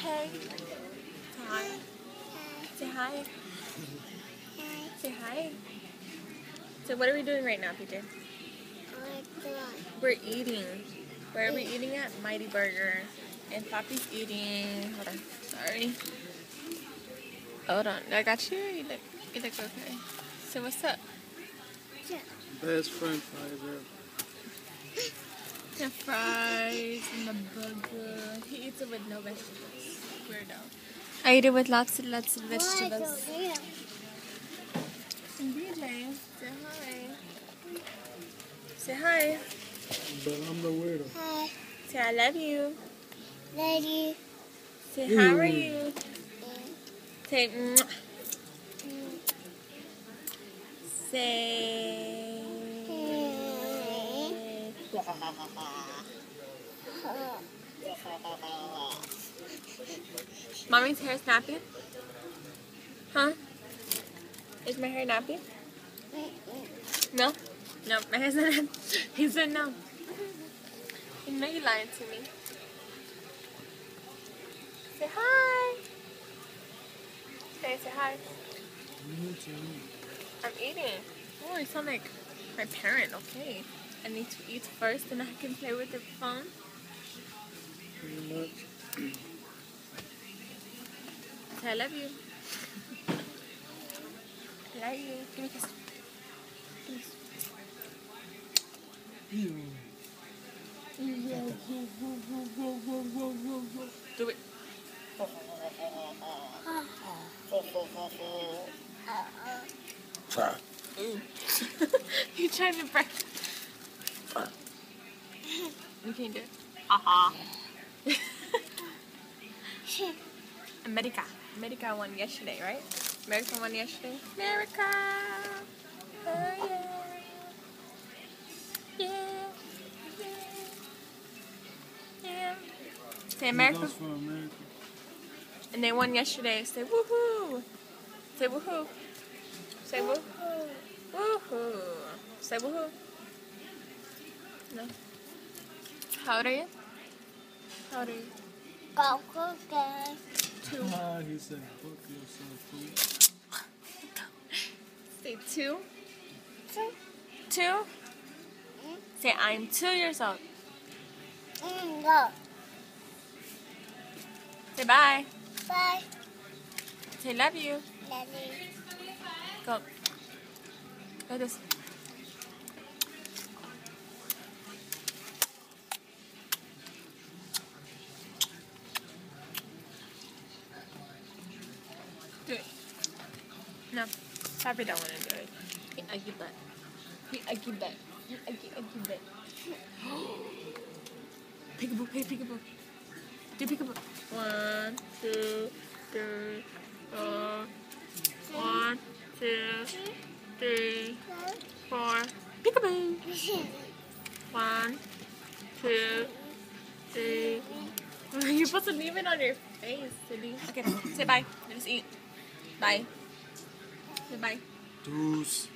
Hey. Hi. Say hi. Say hi. So what are we doing right now, PJ? We're eating. Where are we eating at? Mighty Burger. And Papi's eating. Hold on. Sorry. Hold on. I got you. You look okay. So what's up? Best French fries ever. The fries and the burger. He eats it with no vegetables. Weirdo. I eat it with lots and lots of vegetables. And DJ, say hi. Say hi. But I'm the weirdo. Hi. Say I love you. Love you. Say how are you? Say mwah. Say Mommy's hair is nappy? Huh? Is my hair nappy? No? No, my hair's not nappy. He said no. You know you lying to me. Say hi. Say hi. I'm eating. Oh, you sound like my parent. Okay. I need to eat first and I can play with the phone. Pretty much. Say I love you. I love you. Give me a kiss. Give me a kiss. Do it. Sorry. You trying to break. You can't do it. Haha. America. America won yesterday, right? America won yesterday. America. Oh yeah. Yeah. Yeah. Say America. For America. And they won yesterday. Say woohoo. Say woohoo. Say woohoo. Woohoo. Say woohoo. No. How old are you? How old are you? Go cookie. 2. He said, fuck yourself, fool. Say 2. Two. 2. Say I'm 2 years old. Go. Say bye. Bye. Say love you. Love you. Go. Go this. Do it. No. Papi don't want to do it. He ugly butt. He ugly butt. He ugly butt. Peekaboo. Hey, peekaboo. Do peekaboo. 1, 2, 3, 4. 1, 2, 3, 4. Peekaboo. 1, 2, 3. You're supposed to leave it on your face, silly. Okay, say bye. Let's eat. Bye. Say bye. Deuce.